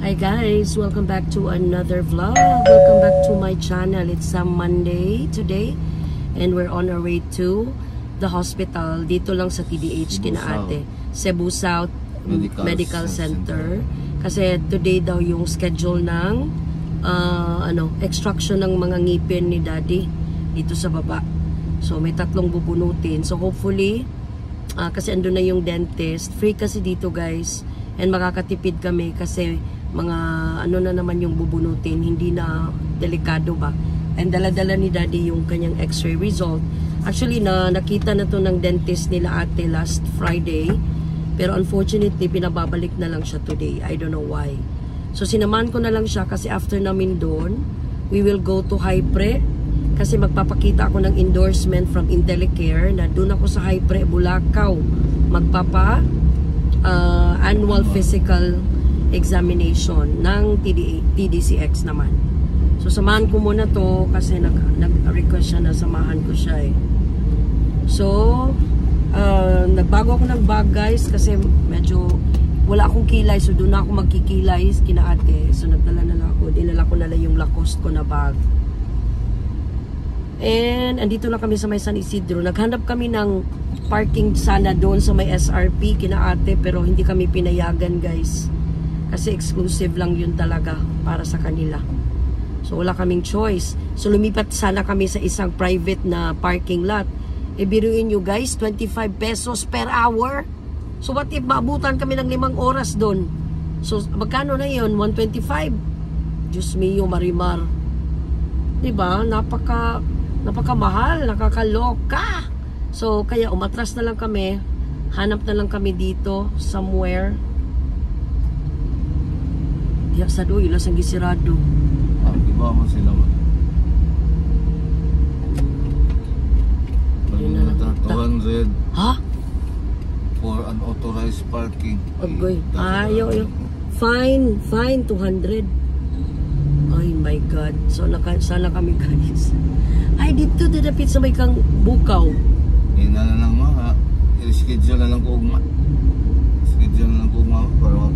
Hi guys, welcome back to another vlog. Welcome back to my channel. It's a Monday today and we're on our way to the hospital dito lang sa TDH kina ate, Cebu South Medical Center. Kasi today daw yung schedule ng extraction ng mga ngipin ni daddy dito sa baba. So may 3 bubunutin. So hopefully kasi andun na yung dentist. Free kasi dito guys. And makakatipid kami kasi mga na naman yung bubunutin, hindi na delikado ba. And dala-dala ni daddy yung kanyang x-ray result. Actually nakita na to ng dentist nila ate last Friday, pero unfortunately pinababalik na lang siya today. I don't know why. So sinamahan ko na lang siya kasi after namin doon we will go to Hypre kasi magpapakita ako ng endorsement from Intellicare na doon ako sa Hypre, Bulacau magpapa annual physical examination ng TDCX naman. So samahan ko muna to kasi nag-request siya na samahan ko siya eh. So nagbago ako ng bag guys kasi medyo wala akong kilay, so doon na ako magkikilay kina ate. So nagdala na lang ako, dinala ko na lang yung Lacoste ko na bag. And andito na kami sa may San Isidro. Naghanap kami ng parking sana doon sa may SRP kina ate, pero hindi kami pinayagan guys. Kasi exclusive lang yun talaga para sa kanila. So wala kaming choice. So lumipat sana kami sa isang private na parking lot. E biruin nyo guys, 25 pesos per hour. So what if maabutan kami ng 5 oras doon? So magkano na yun? 125. Diyos mio, Marimar. Diba? Napakamahal, nakakaloka. So kaya umatras na lang kami. Hanap na lang kami dito somewhere. Diyak sa do, ilas ang gisirado. Iba mo sila mo. 200. Ha? For unauthorized parking. Agoy. Ayaw. Fine 200. Ay my God. So sana kami guys. Ay dito didapit sa may kang bukaw. Ina na lang mga. I-schedule na lang ko ugma. Schedule na lang ko ugma para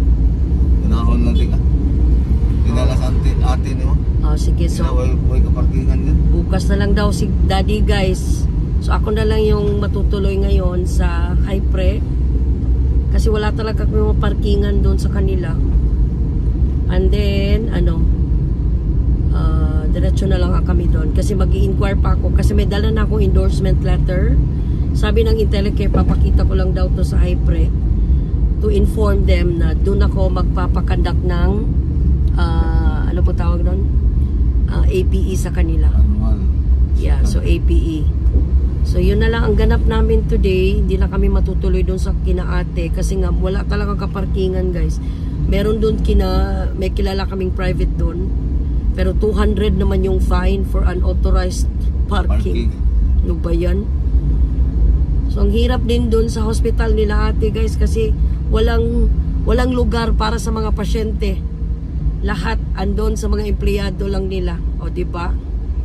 inahon natin ka. Pinalas ate niyo. Sige, so way kaparkingan din. bukas na lang daw si daddy guys. So ako na lang yung matutuloy ngayon sa Hypre kasi wala talaga kami mga parkingan doon sa kanila. And then diretso na lang kami doon kasi mag-i-inquire pa ako kasi may dala na akong endorsement letter. Sabi ng Intellicare papakita ko lang daw to sa Hypre to inform them na doon ako magpapakandak ng ano po tawag doon? APE sa kanila. Yeah, so APE. So yun na lang ang ganap namin today. Hindi na kami matutuloy doon sa kinaate kasi nga wala talaga kaparkingan guys. Meron doon may kilala kaming private doon. Pero 200 naman yung fine for unauthorized parking. Ano ba yan? So ang hirap din doon sa hospital nila ate guys kasi walang lugar para sa mga pasyente. Lahat andon sa mga empleyado lang nila. O diba?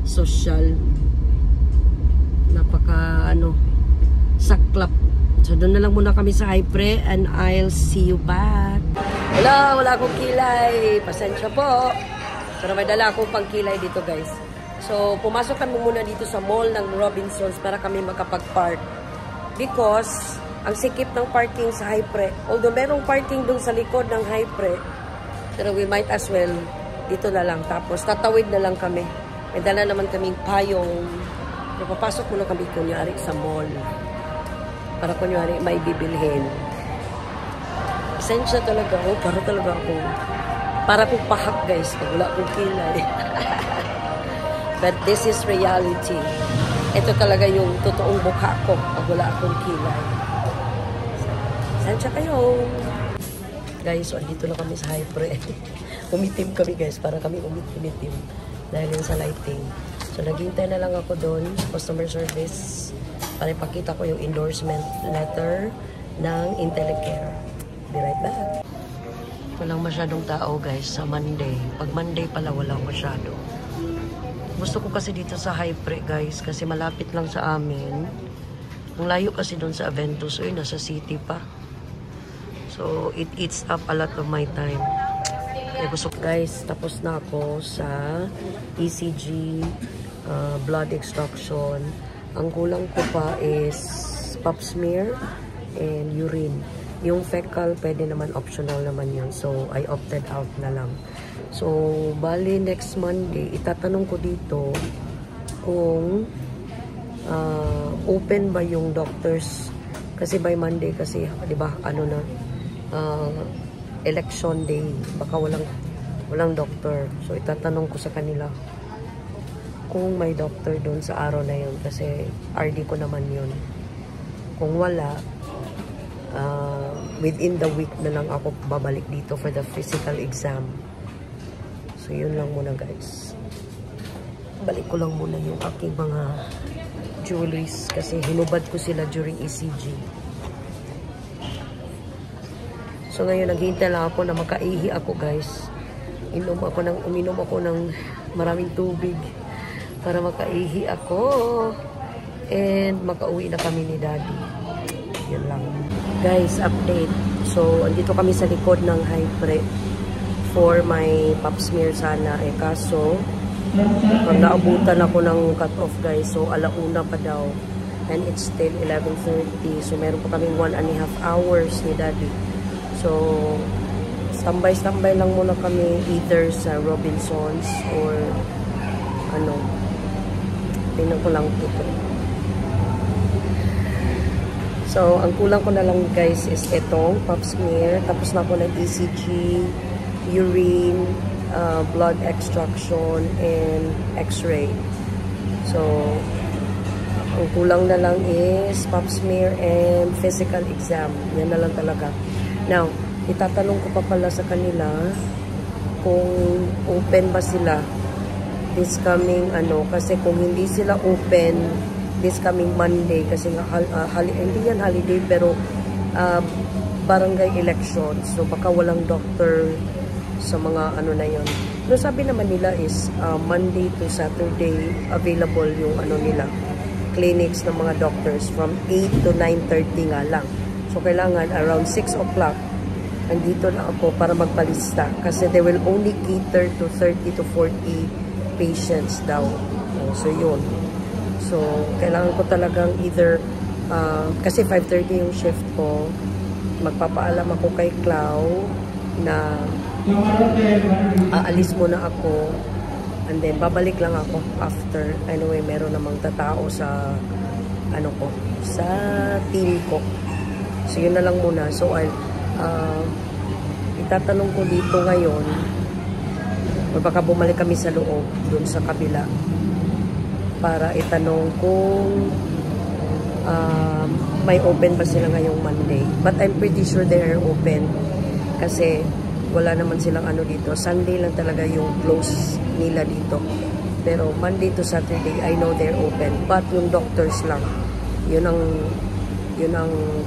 Social. Napaka saklap. So doon na lang muna kami sa Hypre and I'll see you back. Wala akong kilay. Pasensya po. Pero may dala akong pangkilay dito guys. So pumasok kami muna dito sa mall ng Robinsons para kami makapag-park. Because ang sikip ng parking sa Hypre, although merong parking doon sa likod ng Hypre, pero we might as well dito na lang. Tapos tatawid na lang kami. May dala naman kaming payong. Papasok muna kami kunyari sa mall. Para kunyari may bibilhin. Essential talaga ako. Para akong pahak guys. Pag wala akong kilay. But this is reality. Ito talaga yung totoong mukha ko pag wala akong kilay. Essential kayo. Guys, so dito na kami sa Hypre. Umitim kami guys, para kami umitim dahil yun sa lighting. So naghintay na lang ako doon sa customer service para ipakita ko yung endorsement letter ng Intellicare. Be right back. Walang masyadong tao guys sa Monday. Pag Monday pala walang masyado. Gusto ko kasi dito sa Hypre guys kasi malapit lang sa amin. Ang layo kasi doon sa Aventus. So nasa city pa. So, it eats up a lot of my time. gusto guys, tapos na ako sa ECG, blood extraction. Ang kulang ko pa is pap smear and urine. Yung fecal, pwede naman, optional naman yun. So, I opted out na lang. So, bali next Monday, itatanong ko dito kung open ba yung doctors. Kasi by Monday kasi, di ba, ano na, election day. Baka walang doctor. So, itatanong ko sa kanila kung may doctor doon sa araw na yun. Kasi RD ko naman yun. Kung wala, within the week na lang ako babalik dito for the physical exam. So, yun lang muna guys. Balik ko lang muna yung aking mga jewelries kasi hinubad ko sila during ECG. So, ngayon naghihintay lang ako na makaihi ako guys. Uminom ako ng maraming tubig para makaihi ako. And makauwi na kami ni Daddy. Yun lang. Guys, update. So, andito kami sa likod ng Hypre for my pap smear sana. Kaso, pag naabutan ako ng cut-off guys, so alauna pa daw. And it's still 11:30. So, meron pa kaming 1.5 hours ni Daddy. So, standby lang muna kami either sa Robinsons or ano, tingnan ko lang dito. So, ang kulang ko na lang guys is itong pap smear. Tapos na ako ng ECG, urine, blood extraction, and x-ray. So, ang kulang na lang is pap smear and physical exam. Yan na lang talaga. Now, itatanong ko pa pala sa kanila kung open ba sila this coming kasi kung hindi sila open this coming Monday kasi nga hindi yan holiday pero barangay election, so baka walang doctor sa mga na yon. Pero sabi naman nila is Monday to Saturday available yung nila clinics ng mga doctors from 8 to 9:30 nga lang. So kailangan around 6 o'clock andito na ako para magpalista kasi they will only cater to 30 to 40 patients daw. So yun. So, kailangan ko talagang either, kasi 5:30 yung shift ko, magpapaalam ako kay Clau na aalis muna ako and then babalik lang ako after. Anyway, meron namang tatao sa sa team ko. So, yun na lang muna. So, itatanong ko dito ngayon, baka bumalik kami sa loob, dun sa kabila, para itanong kung may open ba sila ngayong Monday. But I'm pretty sure they are open kasi wala naman silang dito. Sunday lang talaga yung close nila dito. Pero Monday to Saturday, I know they're open. But yung doctors lang, yun ang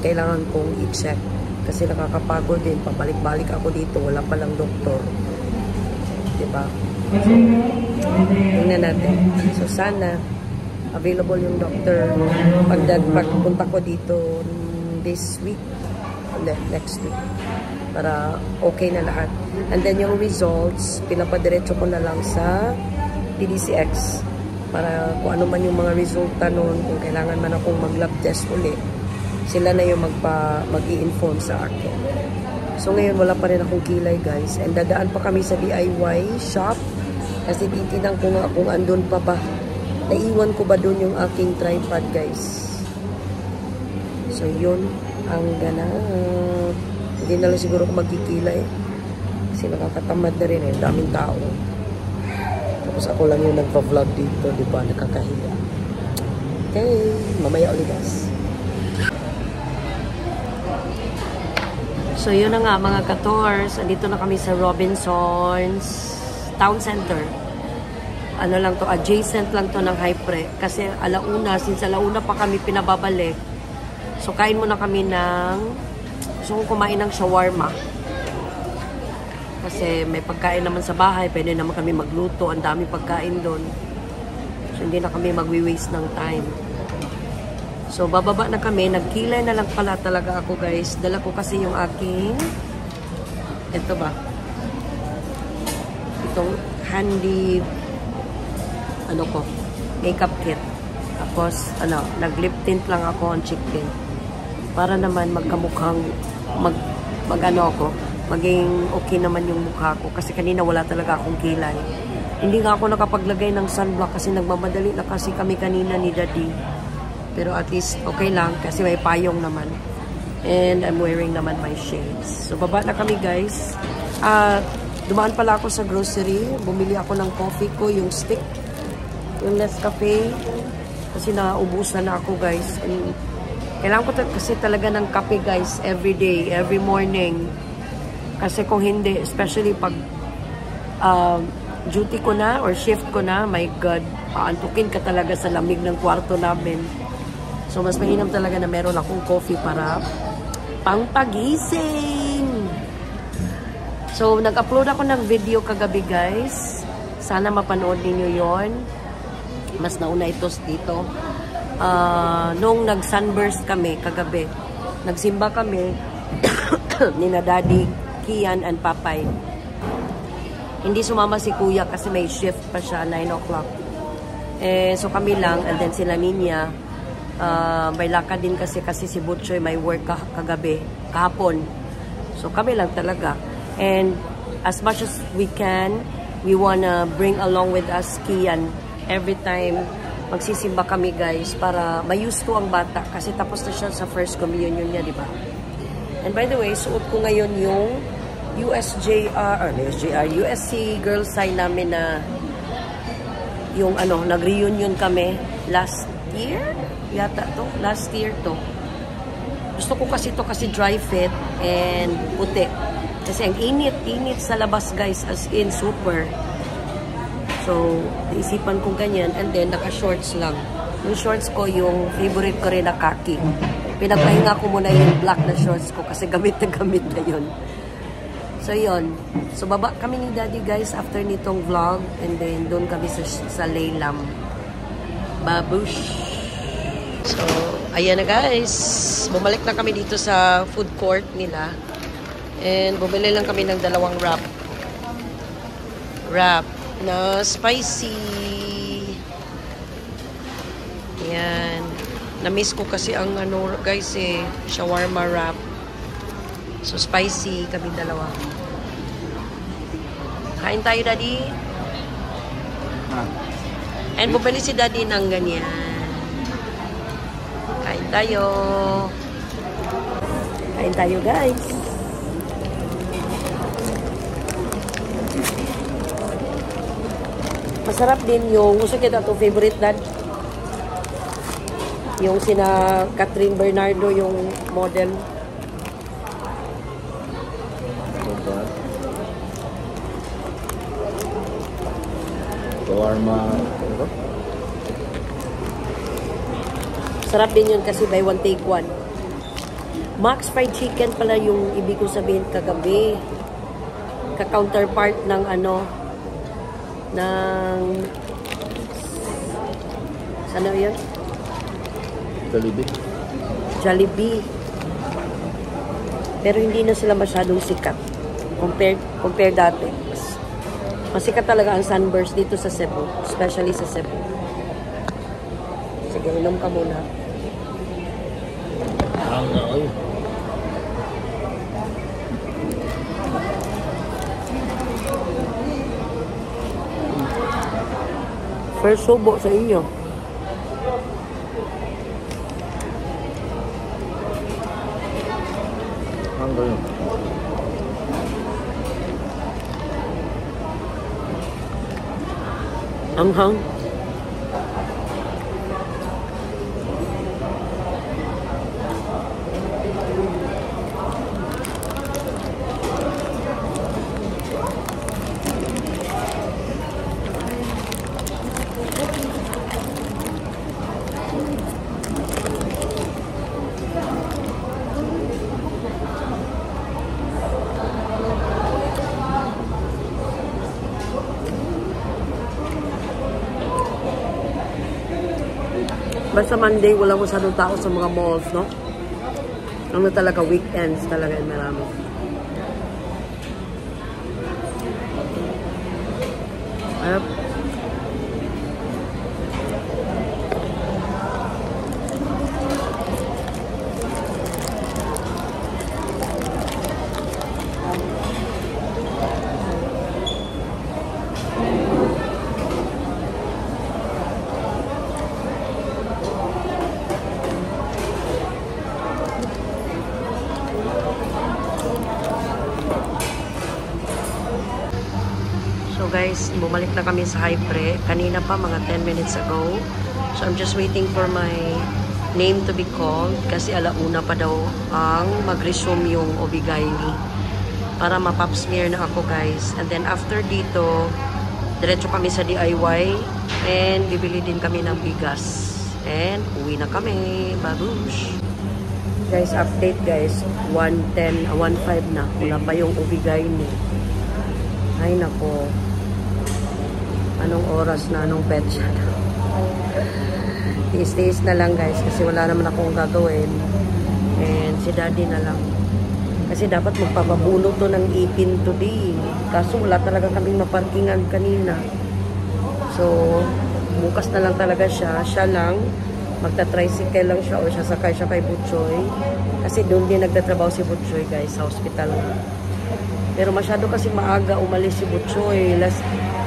kailangan kong i-check. Kasi nakakapagod din. Pabalik-balik ako dito. Wala palang doktor. Diba? So, tingnan natin. So, sana available yung doctor pagpunta ko dito this week and then next week para okay na lahat. And then yung results, pinapadiretso ko na lang sa PDCX para kung ano man yung mga resulta nun, kung kailangan man akong mag-lab test ulit, sila na yung mag-i-inform sa akin. So, ngayon wala pa rin akong kilay guys and dadaan pa kami sa DIY shop kasi titinan ko nga kung andun pa ba. Naiwan ko ba dun yung aking tripod guys. So yun ang ganap. Hindi na lang siguro ko magkikilay kasi nakakatamad na rin daming tao. Tapos ako lang yung nagpa-vlog dito, di ba? Nakakahiya. Okay, mamaya ulit guys. So yun na nga mga kators, andito na kami sa Robinsons Town Center. Ano lang to, adjacent lang to ng Hypre. Kasi alauna, since alauna pa kami pinababalik. So kain muna kami gusto kong kumain ng shawarma. Kasi may pagkain naman sa bahay, pwede naman kami magluto, ang dami pagkain doon. So hindi na kami magwi-waste ng time. So bababa na kami, nagkilay na lang pala talaga ako guys. Dala ko kasi yung aking, ito ba? itong handy ano ko, makeup kit. Tapos, nag-lip tint lang ako on cheek tint. Para naman magkamukhang, maging okay naman yung mukha ko. Kasi kanina wala talaga akong kilay. Hindi nga ako nakapaglagay ng sunblock kasi nagmamadali na kasi kami kanina ni Daddy. Pero at least okay lang kasi may payong naman. And I'm wearing naman my shades. So, baba na kami guys. Dumaan pala ako sa grocery. Bumili ako ng coffee ko, yung stick. Yung Nescafe. Kasi naubusan na ako guys. And kailangan ko kasi talaga ng kape guys. Every day, every morning. Kasi kung hindi, especially pag duty ko na or shift ko na, my God, paantukin ka talaga sa lamig ng kwarto namin. So, mas mainam talaga na meron akong coffee para pangpagising. So, nag-upload ako ng video kagabi, guys. Sana mapanood ninyo yon. Mas nauna ito dito. Nung nag-sunburst kami kagabi, nagsimba kami ni na Daddy, Kian, and Papay. Hindi sumama si Kuya kasi may shift pa siya, 9 o'clock. So kami lang, and then sila Ninya, may lakad din kasi si Butchoy may work kagabi, kahapon. So kami lang talaga. And as much as we can, we wanna bring along with us Kian every time magsisimba kami guys, para mayusto ang bata kasi tapos na siya sa first communion niya, di ba? And by the way, suot ko ngayon yung USC girl sign namin na yung nag-reunion kami last year yata to, last year to. Gusto ko kasi to kasi dry fit and puti kasi ang init sa labas guys, as in super. So naisipan kong ganyan, and then naka shorts lang. Yung shorts ko, yung favorite ko rin na khaki. Pinagpahinga ko muna yung black na shorts ko kasi gamit na yun. So, yun. So, baba kami ni Daddy, guys, after nitong vlog. And then, doon kami sa Leylam. Babush! So, ayan na, guys. Bumalik na kami dito sa food court nila. And, bumili lang kami ng 2 wrap. Wrap na spicy. Ayan. Na-miss ko kasi ang guys, shawarma wrap. So, spicy kami 2. Kain tayo, Daddy. And bumili si Daddy ng ganyan. Kain tayo. Kain tayo, guys. Masarap din yung, gusto kita ito, favorite Dad. Yung sina Catherine Bernardo, yung model. Shawarma. Sarap din yun kasi buy one take one. Max Fried Chicken pala yung ibig ko sabihin kagabi. Ka-counterpart ng ng ano yun? Jollibee. Pero hindi na sila masyadong sikat. Compare dati. Masikat talaga ang Sunburst dito sa Cebu. Especially sa Cebu. Sige, inom ka muna. First subo sa inyo. Anghang. Basta Monday, walang masyadong tao sa mga malls, no? Ano talaga, weekends talaga yung marami. Yep. So guys, bumalik na kami sa Hypre. Kanina pa, mga 10 minutes ago. So I'm just waiting for my name to be called kasi alauna pa daw ang mag-resume yung Obigaini para ma-pap smear na ako guys. And then after dito, diretso kami sa DIY and bibili din kami ng bigas. And uwi na kami. Babush! Guys, update guys. 1:10, 1:05 na. Wala pa yung Obigaini. Ay nako. Anong oras na? Anong petsa na? Tiis-tiis na lang guys kasi wala naman akong gagawin. And si daddy na lang. Kasi dapat magpapabuno to ng ipin today. Kaso wala talaga kaming maparkingan kanina. So, bukas na lang talaga siya. Siya lang. Magta-tricycle lang siya o siya sakay siya kay Butchoy. Kasi doon din nagtatrabaho si Butchoy guys sa hospital. Pero masyado kasi maaga umalis si Butchoy.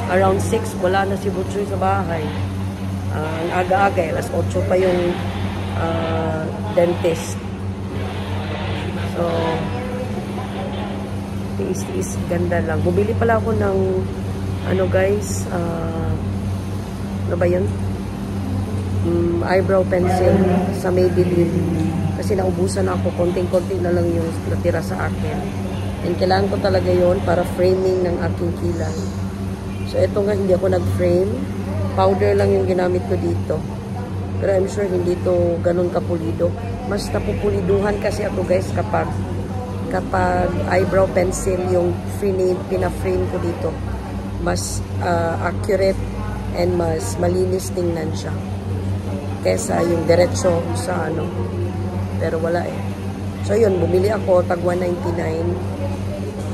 Around 6, wala na si Butchoy sa bahay. Ang aga-aga, alas 8 pa yung dentist. So, tiis-tiis, ganda lang. Bumili pala ako ng, ano guys, ano ba yun? Eyebrow pencil sa Maybelline. Kasi naubusan ako, konting-konting na lang yung natira sa akin. And kailangan ko talaga yon para framing ng aking kilay. So, ito nga, hindi ako nag-frame. Powder lang yung ginamit ko dito. Pero I'm sure hindi to ganun kapulido. Mas napupuliduhan kasi ako guys kapag eyebrow pencil yung pina-frame ko dito. Mas accurate and mas malinis tingnan siya. Kesa yung diretso sa ano. Pero wala eh. So, yun, bumili ako, tag 199.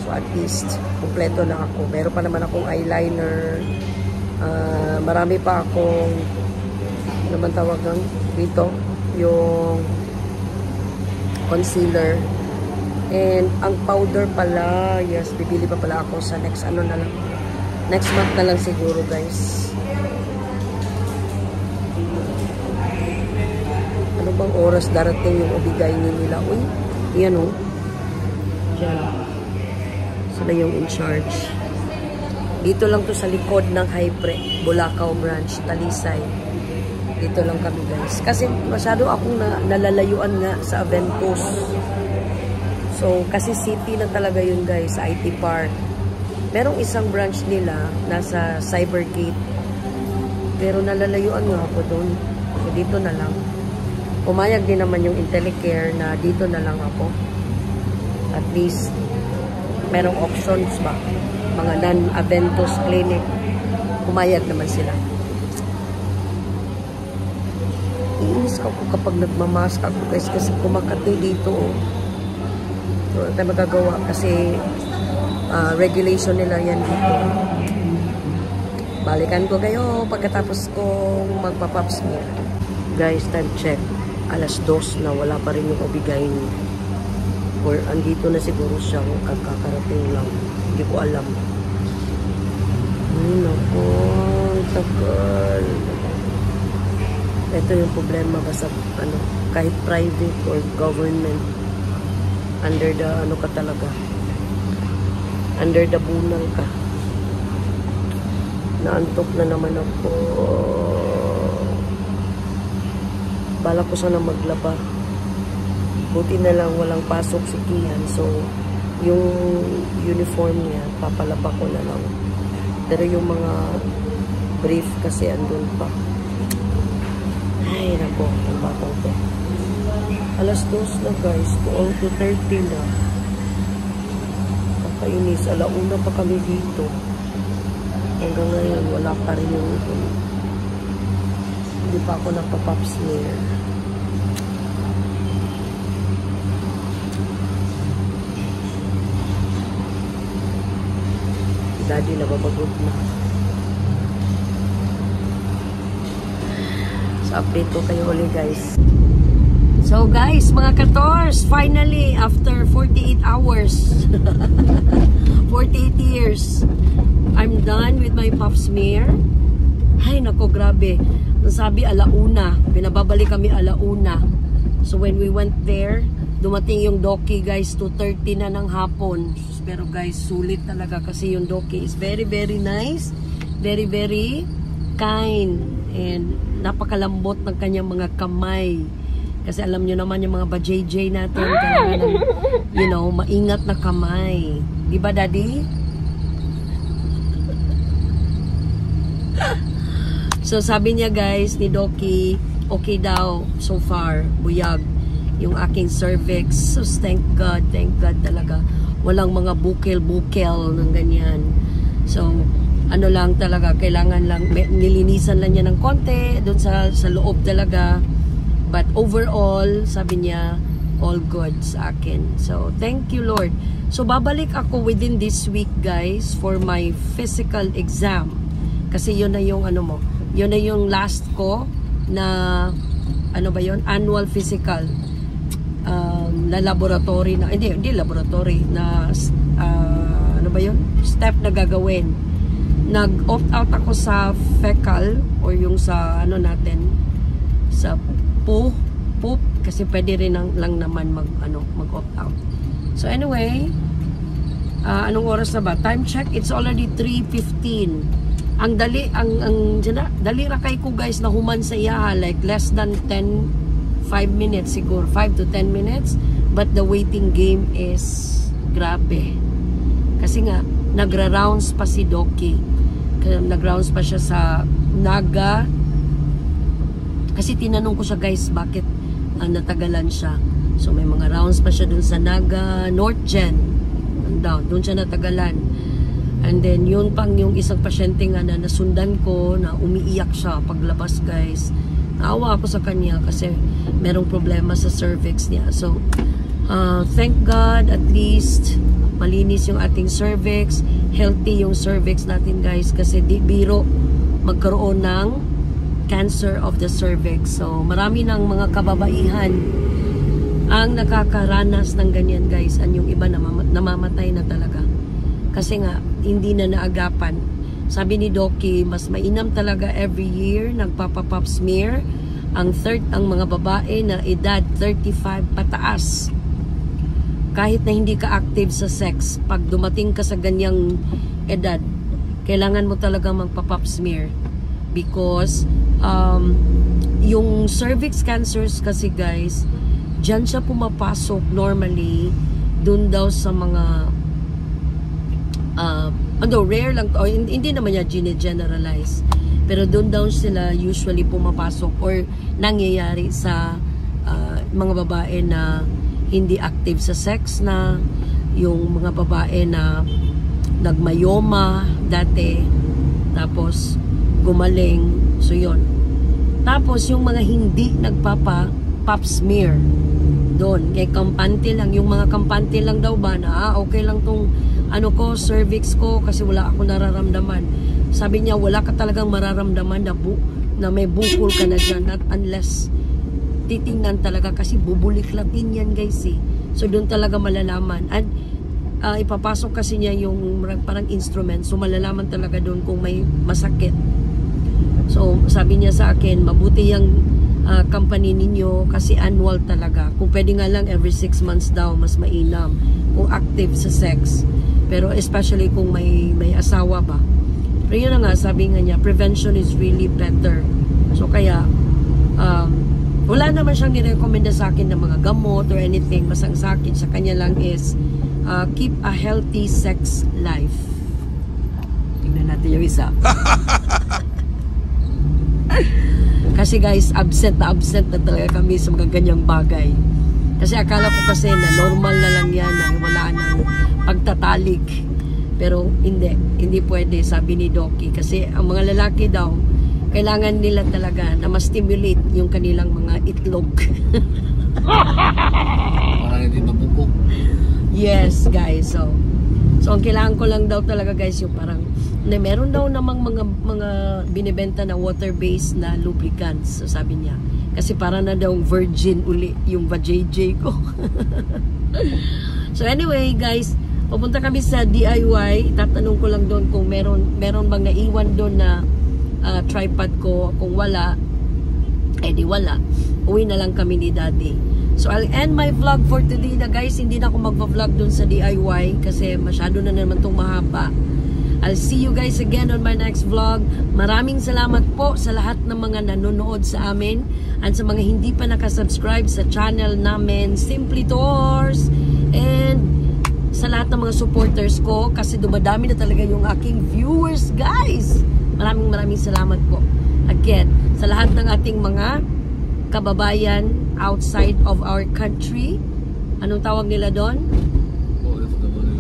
So, at least, kumpleto na ako. Meron pa naman akong eyeliner. Marami pa akong, ano naman tawag ng dito, yung concealer. And, ang powder pala, yes, bibili pa pala ako sa next, ano na lang. Next month na lang siguro, guys. Ano bang oras darating yung Obigaini nila? Uy, yan o. Diyan. Sila yung in charge. Dito lang to sa likod ng Hypre, Bulacau branch, Talisay. Dito lang kami guys. Kasi masyado akong nalalayuan nga sa Aventus. So, kasi city na talaga yun guys, sa IT Park. Merong isang branch nila, nasa Cybergate. Pero nalalayuan nga ako doon. So, dito na lang. Pumayag din naman yung Intellicare na dito na lang ako. At least, merong options ba? Mga non-Aventus clinic. Pumayag naman sila. Iinis ko kapag nagmamask ako guys kasi kumakati dito. So, tayo magagawa kasi regulation nila yan dito. Balikan ko kayo pagkatapos kong magpa-pap smear. Guys, time check. Alas 2 na wala pa rin yung Obigaini. Or andito na siguro siya kakarating lang. Hindi ko alam. Ay, naku. Tagal. Ito yung problema basta ano, kahit private or government. Under the ano ka talaga. Under the bunal ka. Naantok na naman ako. Bala ko sana maglaba. Buti na lang walang pasok si Kian. So, yung uniform niya, papalaba ko na lang. Pero yung mga brief kasi andun pa. Ay, nako. Ang batang to. Alas 2 na guys. 2:30 na. Kakainis. Alauna pa kami dito. Hanggang ngayon, wala pa rin yung ito. Hindi pa ako nagpa-pap smear. Daddy nababagod na. update ko kayo ulit guys. So guys, mga kators, finally, after 48 hours, 48 years, I'm done with my pap smear. Ay, nako, grabe. Nasabi alauna, pinababalik kami alauna. So when we went there, dumating yung doki guys, 2:30 na ng hapon. Pero guys, sulit talaga kasi yung doki is very, very nice. Very, very kind. And napakalambot ng kanyang mga kamay. Kasi alam nyo naman yung mga ba-JJ natin, kailangan ng, you know, maingat na kamay. Di ba, Daddy? So, sabi niya, guys, ni Doki, okay daw, so far, buyag, yung aking cervix. So, thank God talaga. Walang mga bukel-bukel ng ganyan. So, ano lang talaga, kailangan lang, nilinisan lang niya ng konti, dun sa loob talaga. But overall, sabi niya, all good sa akin. So, thank you, Lord. So, babalik ako within this week, guys, for my physical exam. Kasi yun na yung, ano mo, yun na yung last ko na, ano ba yun? Annual physical. Na laboratory na, hindi laboratory, na, ano ba yun? Step na gagawin. Nag-opt out ako sa fecal, or yung sa, ano natin, sa poop, kasi pwede rin lang naman mag-opt out. So anyway, anong oras na ba? Time check, it's already 3:15. Ang dali, dali rakay ko guys na human sa iya, like less than 5 minutes siguro, 5 to 10 minutes, but the waiting game is grabe. Kasi nga, nagra-rounds pa si Doki. Nag-rounds pa siya sa Naga. Kasi tinanong ko siya guys, bakit natagalan siya. So may mga rounds pa siya dun sa Naga, North Gen. Doon siya natagalan. And then yun pang yung isang pasyente nga na nasundan ko, na umiiyak siya paglabas guys. Naawa ako sa kanya kasi merong problema sa cervix niya. So thank God at least malinis yung ating cervix. Healthy yung cervix natin guys, kasi di biro magkaroon ng cancer of the cervix. So, marami ng mga kababaihan ang nakakaranas ng ganyan guys. Yung iba namamatay na talaga. Kasi nga, hindi na naagapan. Sabi ni Doki, mas mainam talaga every year nagpapapap smear ang mga babae na edad 35 pataas. Kahit na hindi ka active sa sex, pag dumating ka sa ganyang edad, kailangan mo talaga magpapap smear. Because yung cervix cancers kasi guys, dyan siya pumapasok normally, dun daw sa mga rare lang, o hindi naman niya gine-generalize, pero dun daw sila usually pumapasok or nangyayari sa mga babae na hindi active sa sex, na yung mga babae na nagmayoma dati, tapos gumaling. So yun. Tapos yung mga hindi nagpapa-pap smear doon, kay kampante lang, yung mga kampante lang daw ba na okay lang tong cervix ko kasi wala ako nararamdaman. Sabi niya, wala ka talagang mararamdaman na may bukol ka na dyan, not unless titingnan talaga, kasi bubuliklatin yan guys eh. So doon talaga malalaman. And ipapasok kasi niya yung parang instrument, so malalaman talaga doon kung may masakit. So, sabi niya sa akin, mabuti yung company ninyo kasi annual talaga. Kung pwede nga lang every 6 months daw, mas mainam kung active sa sex. Pero especially kung may asawa ba. Pero yun na nga, sabi nga niya, prevention is really better. So, kaya, wala naman siyang nirekomenda sa akin ng mga gamot or anything. Basta sa akin, sa kanya lang is keep a healthy sex life. Tingnan natin yung isa. Kasi guys, absent na talaga kami sa mga ganyang bagay. Kasi akala ko kasi na normal na lang yan, na wala nang pagtatalik. Pero hindi pwede, sabi ni Doki. Kasi ang mga lalaki daw, kailangan nila talaga na ma-stimulate yung kanilang mga itlog. Parang hindi mabukok. Yes guys, So, ang kailangan ko lang daw talaga guys, yung parang, meron daw namang mga binibenta na water-based na lubricants. So, sabi niya, kasi para na daw virgin uli yung vajayjay ko. So, anyway guys, pupunta kami sa DIY. Itatanong ko lang doon kung meron bang naiwan doon na tripod ko. Kung wala, di wala. Uwi na lang kami ni Daddy. So, I'll end my vlog for today na guys. Hindi na ako magpa-vlog doon sa DIY kasi masyado na naman itong mahaba. I'll see you guys again on my next vlog. Maraming salamat po sa lahat ng mga nanonood sa amin and sa mga hindi pa nakasubscribe sa channel namin, Simply Tours. And sa lahat ng mga supporters ko kasi dumadami na talaga yung aking viewers guys. Maraming salamat po. Again, sa lahat ng ating mga kababayan outside of our country. Anong tawag nila doon?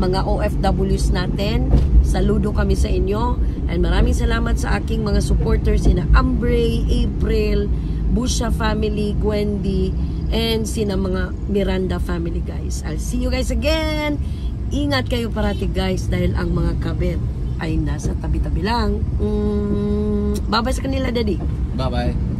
Mga OFWs natin. Saludo kami sa inyo. And maraming salamat sa aking mga supporters sina Ambre, April, Busha family, Gwendy, and sina mga Miranda family guys. I'll see you guys again. Ingat kayo parati guys dahil ang mga kabit ay nasa tabi-tabi lang. Bye-bye sa kanila, Daddy. Bye-bye.